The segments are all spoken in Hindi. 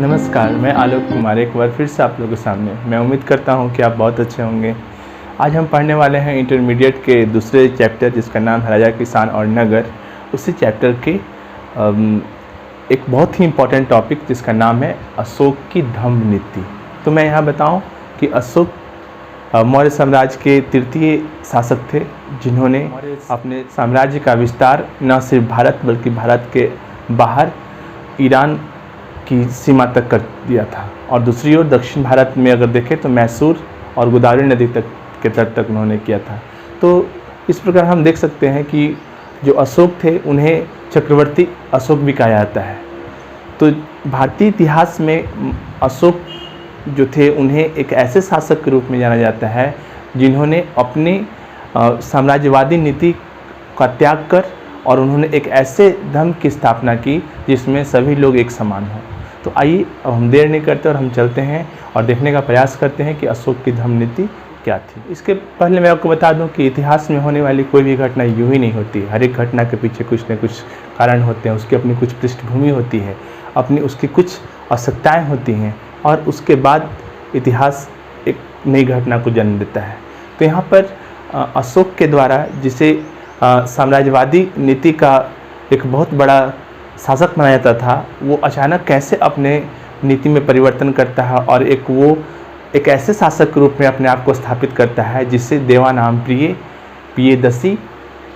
नमस्कार, मैं आलोक कुमार एक बार फिर से आप लोगों के सामने। मैं उम्मीद करता हूं कि आप बहुत अच्छे होंगे। आज हम पढ़ने वाले हैं इंटरमीडिएट के दूसरे चैप्टर जिसका नाम है राजा, किसान और नगर। उसी चैप्टर के एक बहुत ही इम्पोर्टेंट टॉपिक जिसका नाम है अशोक की धम्म नीति। तो मैं यहाँ बताऊं कि अशोक मौर्य साम्राज्य के तृतीय शासक थे, जिन्होंने अपने साम्राज्य का विस्तार न सिर्फ भारत बल्कि भारत के बाहर ईरान की सीमा तक कर दिया था। और दूसरी ओर दक्षिण भारत में अगर देखें तो मैसूर और गोदावरी नदी तक के तट तक उन्होंने किया था। तो इस प्रकार हम देख सकते हैं कि जो अशोक थे उन्हें चक्रवर्ती अशोक भी कहा जाता है। तो भारतीय इतिहास में अशोक जो थे उन्हें एक ऐसे शासक के रूप में जाना जाता है जिन्होंने अपने साम्राज्यवादी नीति का त्याग कर और उन्होंने एक ऐसे धर्म की स्थापना की जिसमें सभी लोग एक समान हों। तो आइए अब हम देर नहीं करते और हम चलते हैं और देखने का प्रयास करते हैं कि अशोक की धम्म नीति क्या थी। इसके पहले मैं आपको बता दूं कि इतिहास में होने वाली कोई भी घटना यूं ही नहीं होती। हर एक घटना के पीछे कुछ न कुछ कारण होते हैं, उसकी अपनी कुछ पृष्ठभूमि होती है, अपनी उसकी कुछ आवश्यकताएँ होती हैं और उसके बाद इतिहास एक नई घटना को जन्म देता है। तो यहाँ पर अशोक के द्वारा जिसे साम्राज्यवादी नीति का एक बहुत बड़ा शासक माना जाता था, वो अचानक कैसे अपने नीति में परिवर्तन करता है और एक ऐसे शासक के रूप में अपने आप को स्थापित करता है जिससे देवानाम प्रिय, प्रियदसी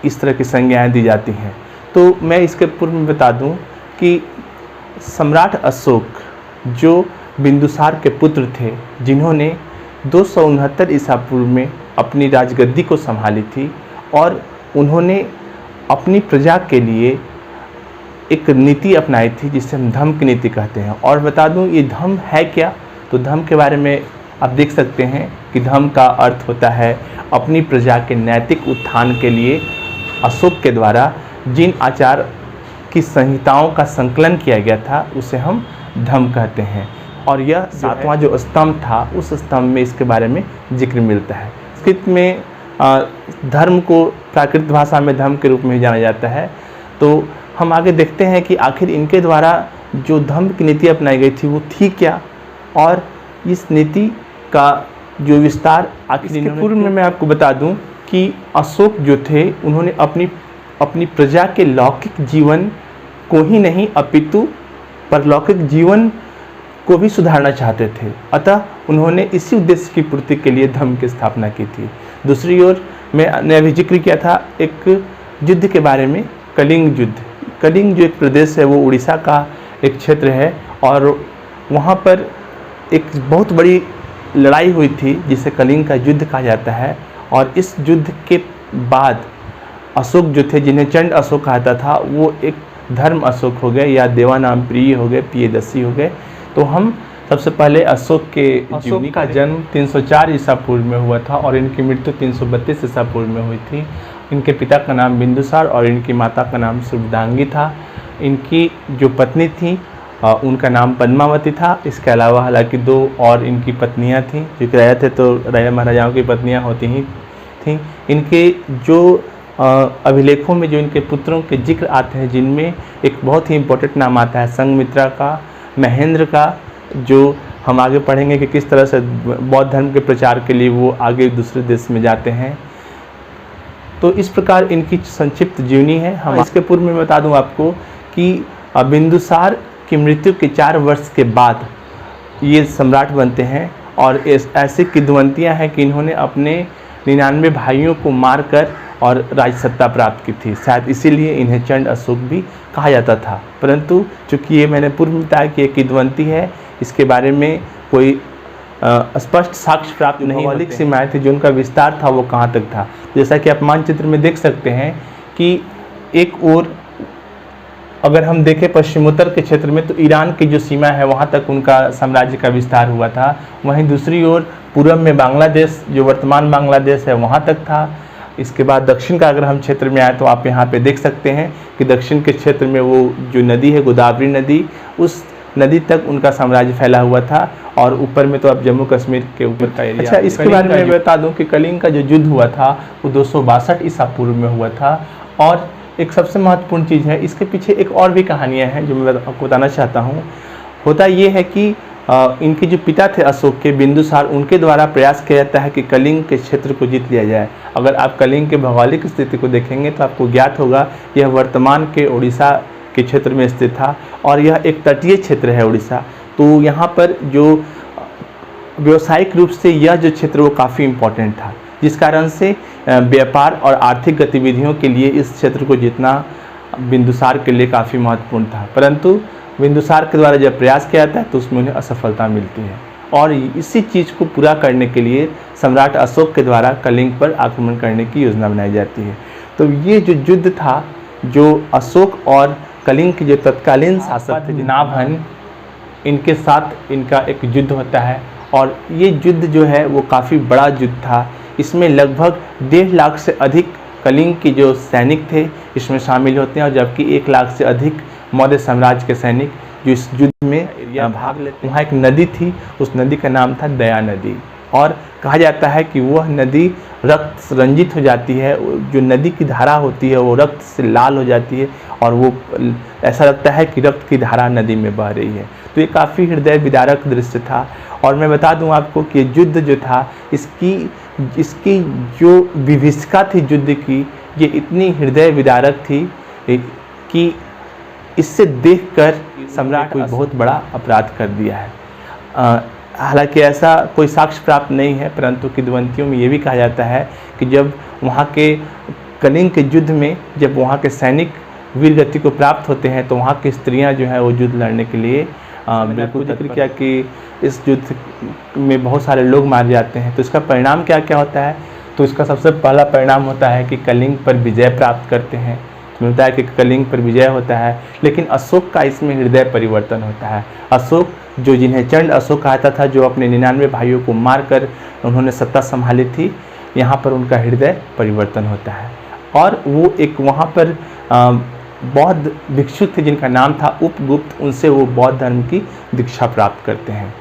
इस तरह की संज्ञाएं दी जाती हैं। तो मैं इसके पूर्व में बता दूं कि सम्राट अशोक जो बिंदुसार के पुत्र थे, जिन्होंने 269 ईसा पूर्व में अपनी राजगद्दी को संभाली थी और उन्होंने अपनी प्रजा के लिए एक नीति अपनाई थी जिसे हम धम्म की नीति कहते हैं। और बता दूं ये धम्म है क्या, तो धम्म के बारे में आप देख सकते हैं कि धम्म का अर्थ होता है अपनी प्रजा के नैतिक उत्थान के लिए अशोक के द्वारा जिन आचार की संहिताओं का संकलन किया गया था उसे हम धम्म कहते हैं। और यह 7वां जो स्तंभ था उस स्तंभ में इसके बारे में जिक्र मिलता है। संस्कृत में धर्म को प्राकृत भाषा में धम्म के रूप में जाना जाता है। तो हम आगे देखते हैं कि आखिर इनके द्वारा जो धम्म की नीति अपनाई गई थी वो थी क्या और इस नीति का जो विस्तार आखिर पूर्व में मैं आपको बता दूं कि अशोक जो थे उन्होंने अपनी प्रजा के लौकिक जीवन को ही नहीं अपितु परलौकिक जीवन को भी सुधारना चाहते थे। अतः उन्होंने इसी उद्देश्य की पूर्ति के लिए धम्म की स्थापना की थी। दूसरी ओर मैंने अभी जिक्र किया था एक युद्ध के बारे में, कलिंग युद्ध। कलिंग जो एक प्रदेश है वो उड़ीसा का एक क्षेत्र है और वहाँ पर एक बहुत बड़ी लड़ाई हुई थी जिसे कलिंग का युद्ध कहा जाता है। और इस युद्ध के बाद अशोक जो थे, जिन्हें चंड अशोक कहता था, वो एक धर्म अशोक हो गए या देवानाम प्रिय हो गए, प्रियदसी हो गए। तो हम सबसे पहले अशोक का जन्म 304 ईसा पूर्व में हुआ था और इनकी मृत्यु 332 ईसा पूर्व में हुई थी। इनके पिता का नाम बिंदुसार और इनकी माता का नाम सुरदांगी था। इनकी जो पत्नी थी उनका नाम पद्मावती था। इसके अलावा हालांकि 2 और इनकी पत्नियां थीं, जो कि राजा थे तो राजा महाराजाओं की पत्नियां होती ही थीं। इनके जो अभिलेखों में जो इनके पुत्रों के जिक्र आते हैं, जिनमें एक बहुत ही इम्पोर्टेंट नाम आता है संघमित्रा का, महेंद्र का, जो हम आगे पढ़ेंगे कि किस तरह से बौद्ध धर्म के प्रचार के लिए वो आगे दूसरे देश में जाते हैं। तो इस प्रकार इनकी संक्षिप्त जीवनी है। हम इसके पूर्व में बता दूं आपको कि बिंदुसार की मृत्यु के 4 वर्ष के बाद ये सम्राट बनते हैं और ऐसी किद्वंतियाँ हैं कि इन्होंने अपने 99 भाइयों को मारकर और राजसत्ता प्राप्त की थी। शायद इसीलिए इन्हें चंड अशोक भी कहा जाता था। परंतु चूँकि ये मैंने पूर्व में बताया कि एक किद्वंती है, इसके बारे में कोई स्पष्ट साक्ष्य प्राप्त नहीं। मौलिक सीमाएँ थी जो उनका विस्तार था वो कहाँ तक था। जैसा कि आप मानचित्र में देख सकते हैं कि एक ओर अगर हम देखें पश्चिमोत्तर के क्षेत्र में तो ईरान की जो सीमा है वहाँ तक उनका साम्राज्य का विस्तार हुआ था। वहीं दूसरी ओर पूर्व में बांग्लादेश, जो वर्तमान बांग्लादेश है, वहाँ तक था। इसके बाद दक्षिण का अगर हम क्षेत्र में आए तो आप यहाँ पे देख सकते हैं कि दक्षिण के क्षेत्र में वो जो नदी है गोदावरी नदी, उस नदी तक उनका साम्राज्य फैला हुआ था। और ऊपर में तो अब जम्मू कश्मीर के ऊपर का एरिया। अच्छा, इसके बारे में बता दूं कि कलिंग का जो युद्ध हुआ था वो 262 ईसा पूर्व में हुआ था। और एक सबसे महत्वपूर्ण चीज़ है, इसके पीछे एक और भी कहानियाँ हैं जो मैं आपको बताना चाहता हूँ। होता ये है कि इनके जो पिता थे अशोक के, बिंदुसार, उनके द्वारा प्रयास किया जाता है कि कलिंग के क्षेत्र को जीत लिया जाए। अगर आप कलिंग के भौगोलिक स्थिति को देखेंगे तो आपको ज्ञात होगा यह वर्तमान के उड़ीसा के क्षेत्र में स्थित था और यह एक तटीय क्षेत्र है उड़ीसा। तो यहाँ पर जो व्यावसायिक रूप से यह जो क्षेत्र वो काफ़ी इम्पोर्टेंट था, जिस कारण से व्यापार और आर्थिक गतिविधियों के लिए इस क्षेत्र को जीतना बिंदुसार के लिए काफ़ी महत्वपूर्ण था। परंतु बिंदुसार के द्वारा जब प्रयास किया जाता है तो उसमें उन्हें असफलता मिलती है और इसी चीज़ को पूरा करने के लिए सम्राट अशोक के द्वारा कलिंग पर आक्रमण करने की योजना बनाई जाती है। तो ये जो युद्ध था, जो अशोक और कलिंग के जो तत्कालीन शासक थे नाभन, इनके साथ इनका एक युद्ध होता है और ये युद्ध जो है वो काफ़ी बड़ा युद्ध था। इसमें लगभग 1.5 लाख से अधिक कलिंग के जो सैनिक थे इसमें शामिल होते हैं और जबकि 1 लाख से अधिक मौर्य साम्राज्य के सैनिक जो इस युद्ध में भाग लेते हैं। वहाँ एक नदी थी, उस नदी का नाम था दया नदी और कहा जाता है कि वह नदी रक्त से रंजित हो जाती है। जो नदी की धारा होती है वो रक्त से लाल हो जाती है और वो ऐसा लगता है कि रक्त की धारा नदी में बह रही है। तो ये काफ़ी हृदय विदारक दृश्य था। और मैं बता दूं आपको कि युद्ध जो था इसकी जो विभीषिका थी युद्ध की, ये इतनी हृदय विदारक थी कि इससे देखकर सम्राट कोई बहुत बड़ा अपराध कर दिया है। हालांकि ऐसा कोई साक्ष्य प्राप्त नहीं है, परंतु किंवदंतियों में ये भी कहा जाता है कि जब वहाँ के कलिंग के युद्ध में जब वहाँ के सैनिक वीर गति को प्राप्त होते हैं तो वहाँ की स्त्रियाँ जो है वो युद्ध लड़ने के लिए बिल्कुल जिक्र किया कि इस युद्ध में बहुत सारे लोग मारे जाते हैं। तो इसका परिणाम क्या क्या होता है? तो इसका सबसे पहला परिणाम होता है कि कलिंग पर विजय प्राप्त करते हैं। मिलता है कि कलिंग पर विजय होता है, लेकिन अशोक का इसमें हृदय परिवर्तन होता है। अशोक जो जिन्हें चंड अशोक कहता था, जो अपने 99 भाइयों को मारकर उन्होंने सत्ता संभाली थी, यहाँ पर उनका हृदय परिवर्तन होता है और वो एक वहाँ पर बौद्ध भिक्षु थे जिनका नाम था उपगुप्त, उनसे वो बौद्ध धर्म की दीक्षा प्राप्त करते हैं।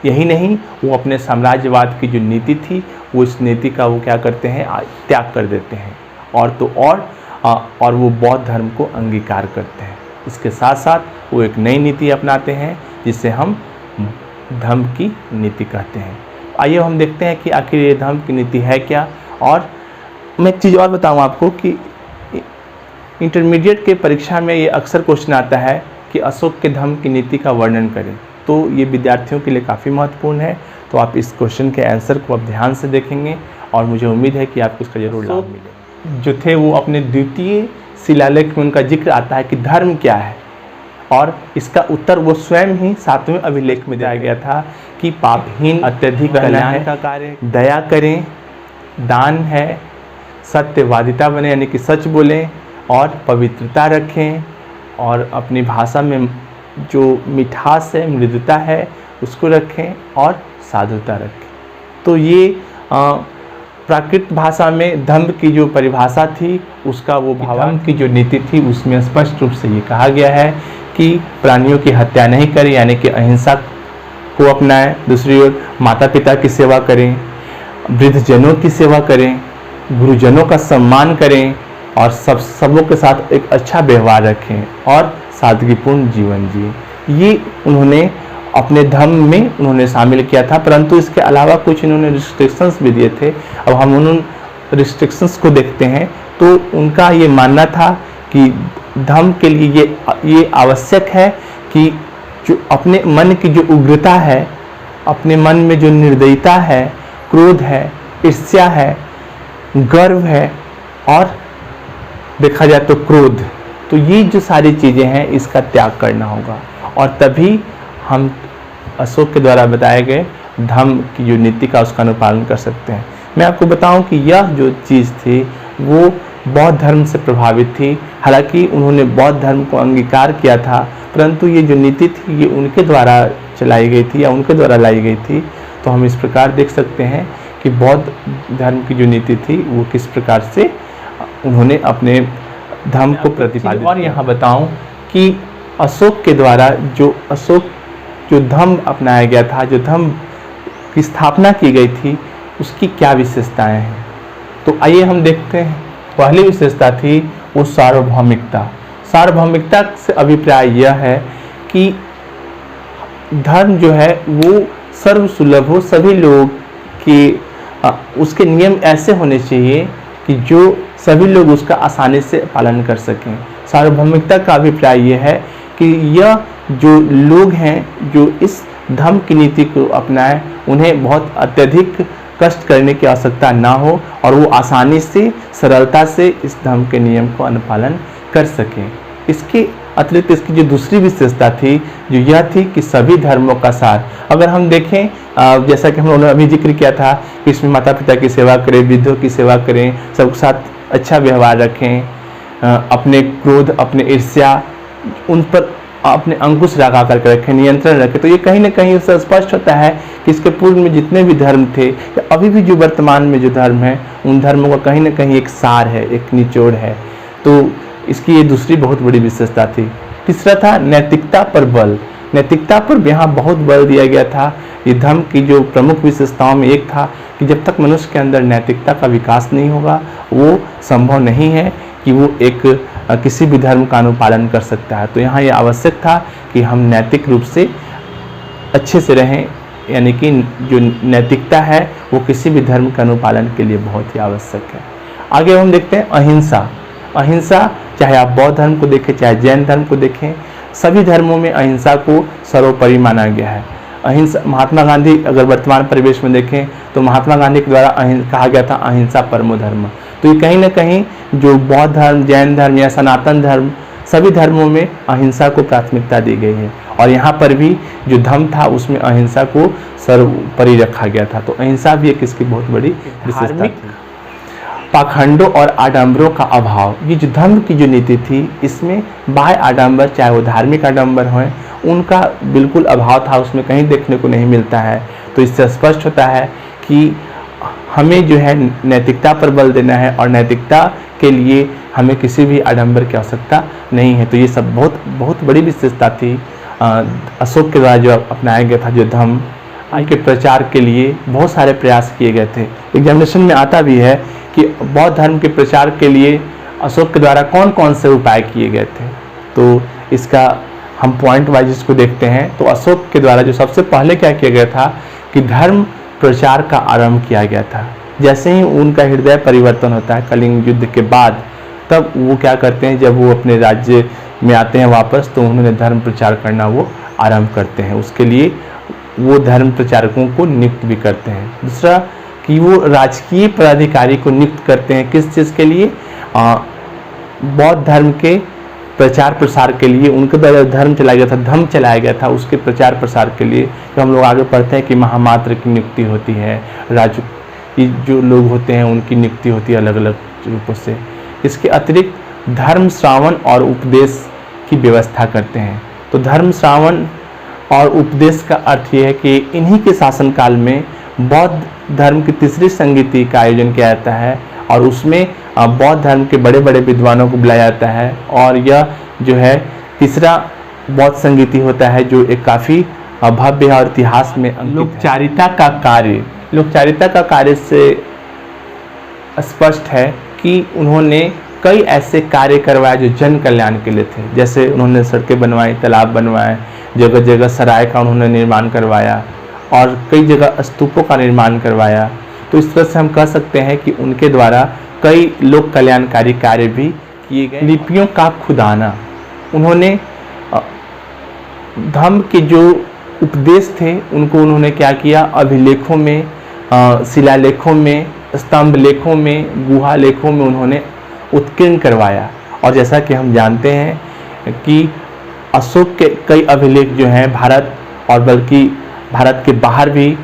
यही नहीं, वो अपने साम्राज्यवाद की जो नीति थी वो इस नीति का वो क्या करते हैं, त्याग कर देते हैं और वो बौद्ध धर्म को अंगीकार करते हैं। इसके साथ साथ वो एक नई नीति अपनाते हैं जिसे हम धम्म की नीति कहते हैं। आइए हम देखते हैं कि आखिर ये धम्म की नीति है क्या। और मैं एक चीज़ और बताऊँ आपको कि इंटरमीडिएट के परीक्षा में ये अक्सर क्वेश्चन आता है कि अशोक के धम्म की नीति का वर्णन करें, तो ये विद्यार्थियों के लिए काफ़ी महत्वपूर्ण है। तो आप इस क्वेश्चन के आंसर को आप ध्यान से देखेंगे और मुझे उम्मीद है कि आपको इसका जरूर लाभ मिले। जो थे वो अपने द्वितीय शिलालेख में उनका जिक्र आता है कि धर्म क्या है, और इसका उत्तर वो स्वयं ही 7वें अभिलेख में दिया गया था कि पापहीन, अत्यधिक कल्याण का कार्य, दया करें, दान है, सत्यवादिता बने यानी कि सच बोलें, और पवित्रता रखें, और अपनी भाषा में जो मिठास है, मृदुता है, उसको रखें, और साधुता रखें। तो ये प्राकृत भाषा में धम्म की जो परिभाषा थी उसका वो भावार्थ की जो नीति थी उसमें स्पष्ट रूप से ये कहा गया है कि प्राणियों की हत्या नहीं करें यानी कि अहिंसा को अपनाएं। दूसरी ओर माता पिता की सेवा करें, वृद्धजनों की सेवा करें, गुरुजनों का सम्मान करें, और सबों के साथ एक अच्छा व्यवहार रखें और सादगीपूर्ण जीवन जिए। ये उन्होंने अपने धर्म में उन्होंने शामिल किया था, परंतु इसके अलावा कुछ इन्होंने रिस्ट्रिक्शंस भी दिए थे। अब हम उन रिस्ट्रिक्शंस को देखते हैं तो उनका ये मानना था कि धर्म के लिए ये आवश्यक है कि जो अपने मन की जो उग्रता है, अपने मन में जो निर्दयता है, क्रोध है, ईर्ष्या है, गर्व है, और देखा जाए तो क्रोध, तो ये जो सारी चीज़ें हैं इसका त्याग करना होगा, और तभी हम अशोक के द्वारा बताए गए धम्म की जो नीति का उसका अनुपालन कर सकते हैं। मैं आपको बताऊं कि यह जो चीज़ थी वो बौद्ध धर्म से प्रभावित थी। हालांकि उन्होंने बौद्ध धर्म को अंगीकार किया था, परंतु ये जो नीति थी ये उनके द्वारा चलाई गई थी या उनके द्वारा लाई गई थी। तो हम इस प्रकार देख सकते हैं कि बौद्ध धर्म की जो नीति थी वो किस प्रकार से उन्होंने अपने धर्म को प्रतिपादित। और यहाँ बताऊं कि अशोक के द्वारा जो धर्म अपनाया गया था, जो धर्म की स्थापना की गई थी, उसकी क्या विशेषताएं हैं। तो आइए हम देखते हैं। पहली विशेषता थी वो सार्वभौमिकता। सार्वभौमिकता से अभिप्राय यह है कि धर्म जो है वो सर्वसुलभ हो, सभी लोग के उसके नियम ऐसे होने चाहिए कि जो सभी लोग उसका आसानी से पालन कर सकें। सार्वभौमिकता का अभिप्राय ये है कि यह जो लोग हैं जो इस धर्म की नीति को अपनाएं, उन्हें बहुत अत्यधिक कष्ट करने की आवश्यकता ना हो और वो आसानी से, सरलता से इस धर्म के नियम को अनुपालन कर सकें। इसके अतिरिक्त इसकी जो दूसरी विशेषता थी जो यह थी कि सभी धर्मों का सार, अगर हम देखें जैसा कि हम लोगों ने अभी जिक्र किया था कि इसमें माता पिता की सेवा करें, वृद्धों की सेवा करें, सबके साथ अच्छा व्यवहार रखें, अपने क्रोध, अपने ईर्ष्या, उन पर अपने अंकुश लगा करके रखें, नियंत्रण रखें। तो ये कहीं ना कहीं उससे स्पष्ट होता है कि इसके पूर्व में जितने भी धर्म थे या अभी भी जो वर्तमान में जो धर्म है, उन धर्मों का कहीं ना कहीं एक सार है, एक निचोड़ है। तो इसकी ये दूसरी बहुत बड़ी विशेषता थी। तीसरा था नैतिकता पर बल। नैतिकता पर यहाँ बहुत बल दिया गया था। ये धर्म की जो प्रमुख विशेषताओं में एक था कि जब तक मनुष्य के अंदर नैतिकता का विकास नहीं होगा, वो संभव नहीं है कि वो एक किसी भी धर्म का अनुपालन कर सकता है। तो यहाँ ये आवश्यक था कि हम नैतिक रूप से अच्छे से रहें, यानी कि जो नैतिकता है वो किसी भी धर्म के अनुपालन के लिए बहुत ही आवश्यक है। आगे हम देखते हैं अहिंसा। अहिंसा, चाहे आप बौद्ध धर्म को देखें, चाहे जैन धर्म को देखें, सभी धर्मों में अहिंसा को सर्वोपरि माना गया है। अहिंसा, महात्मा गांधी अगर वर्तमान परिवेश में देखें तो महात्मा गांधी के द्वारा कहा गया था अहिंसा परमो धर्म। तो ये कहीं ना कहीं जो बौद्ध धर्म, जैन धर्म या सनातन धर्म, सभी धर्मों में अहिंसा को प्राथमिकता दी गई है और यहाँ पर भी जो धर्म था उसमें अहिंसा को सर्वोपरि रखा गया था। तो अहिंसा भी एक इसकी बहुत बड़ी विशेषता थी। पाखंडों और आडंबरों का अभाव, ये जो धर्म की जो नीति थी इसमें बाह्य आडंबर, चाहे वो धार्मिक आडंबर हों, उनका बिल्कुल अभाव था, उसमें कहीं देखने को नहीं मिलता है। तो इससे स्पष्ट होता है कि हमें जो है नैतिकता पर बल देना है और नैतिकता के लिए हमें किसी भी आडंबर की आवश्यकता नहीं है। तो ये सब बहुत बहुत बड़ी विशेषता थी अशोक के द्वारा जो अपनाया गया था जो धर्म के प्रचार के लिए बहुत सारे प्रयास किए गए थे। एग्जामिनेशन में आता भी है कि बौद्ध धर्म के प्रचार के लिए अशोक के द्वारा कौन कौन से उपाय किए गए थे। तो इसका हम पॉइंट वाइज इसको देखते हैं। तो अशोक के द्वारा जो सबसे पहले क्या किया गया था कि धर्म प्रचार का आरंभ किया गया था। जैसे ही उनका हृदय परिवर्तन होता है कलिंग युद्ध के बाद, तब वो क्या करते हैं, जब वो अपने राज्य में आते हैं वापस, तो उन्होंने धर्म प्रचार करना वो आरंभ करते हैं। उसके लिए वो धर्म प्रचारकों को नियुक्त भी करते हैं। दूसरा कि वो राजकीय पदाधिकारी को नियुक्त करते हैं, किस चीज़ के लिए, बौद्ध धर्म के प्रचार प्रसार के लिए। उनके द्वारा धर्म चलाया गया था, धम्म चलाया गया था, उसके प्रचार प्रसार के लिए। तो हम लोग आगे पढ़ते हैं कि महामात्र की नियुक्ति होती है, जो लोग होते हैं उनकी नियुक्ति होती है अलग अलग रूपों से। इसके अतिरिक्त धर्म श्रावण और उपदेश की व्यवस्था करते हैं। तो धर्म श्रावण और उपदेश का अर्थ ये है कि इन्हीं के शासनकाल में बौद्ध धर्म की तीसरी संगीति का आयोजन किया जाता है और उसमें बौद्ध धर्म के बड़े बड़े विद्वानों को बुलाया जाता है। और यह जो है तीसरा बौद्ध संगीति होता है जो एक काफ़ी भव्य और इतिहास में लोकचारिता का कार्य। लोकचारिता का कार्य से स्पष्ट है कि उन्होंने कई ऐसे कार्य करवाए जो जन कल्याण के लिए थे। जैसे उन्होंने सड़कें बनवाई, तालाब बनवाए, जगह जगह सराय का उन्होंने निर्माण करवाया और कई जगह स्तूपों का निर्माण करवाया। तो इस तरह से हम कह सकते हैं कि उनके द्वारा कई लोक कल्याणकारी कार्य भी किए गए। लिपियों का खुदाना, उन्होंने धर्म के जो उपदेश थे उनको उन्होंने क्या किया, अभिलेखों में, शिलालेखों में, स्तंभ लेखों में, गुहा लेखों में उन्होंने उत्कीर्ण करवाया। और जैसा कि हम जानते हैं कि अशोक के कई अभिलेख जो हैं भारत और बल्कि भारत के बाहर भी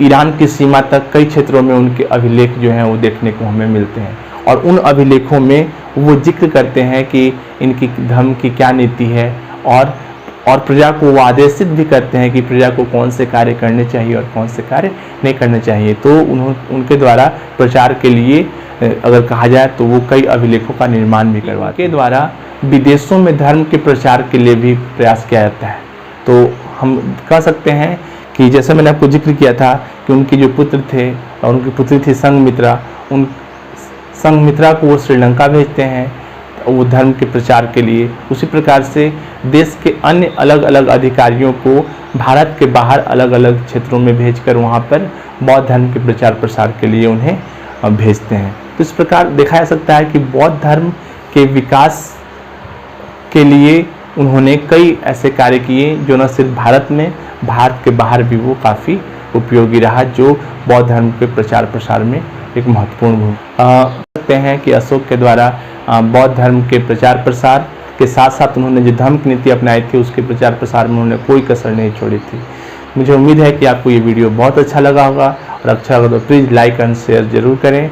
ईरान की सीमा तक कई क्षेत्रों में उनके अभिलेख जो हैं वो देखने को हमें मिलते हैं। और उन अभिलेखों में वो जिक्र करते हैं कि इनकी धर्म की क्या नीति है और प्रजा को वो आदेशित भी करते हैं कि प्रजा को कौन से कार्य करने चाहिए और कौन से कार्य नहीं करने चाहिए। तो उनके द्वारा प्रचार के लिए अगर कहा जाए तो वो कई अभिलेखों का निर्माण भी करवाते हैं। के द्वारा विदेशों में धर्म के प्रचार के लिए भी प्रयास किया जाता है। तो हम कह सकते हैं कि जैसे मैंने आपको जिक्र किया था कि उनके जो पुत्र थे और उनकी पुत्री थी संघमित्रा, उन संघमित्रा को वो श्रीलंका भेजते हैं वो धर्म के प्रचार के लिए, उसी प्रकार से देश के अन्य अलग अलग अधिकारियों को भारत के बाहर अलग अलग क्षेत्रों में भेजकर वहाँ पर बौद्ध धर्म के प्रचार प्रसार के लिए उन्हें भेजते हैं। तो इस प्रकार देखा जा सकता है कि बौद्ध धर्म के विकास के लिए उन्होंने कई ऐसे कार्य किए जो न सिर्फ भारत में, भारत के बाहर भी वो काफ़ी उपयोगी रहा, जो बौद्ध धर्म के प्रचार प्रसार में एक महत्वपूर्ण भूमिका सकते हैं कि अशोक के द्वारा बौद्ध धर्म के प्रचार प्रसार के साथ साथ उन्होंने जो धर्म की नीति अपनाई थी उसके प्रचार प्रसार में उन्होंने कोई कसर नहीं छोड़ी थी। मुझे उम्मीद है कि आपको ये वीडियो बहुत अच्छा लगा होगा, और अच्छा लगा तो प्लीज़ लाइक एंड शेयर ज़रूर करें।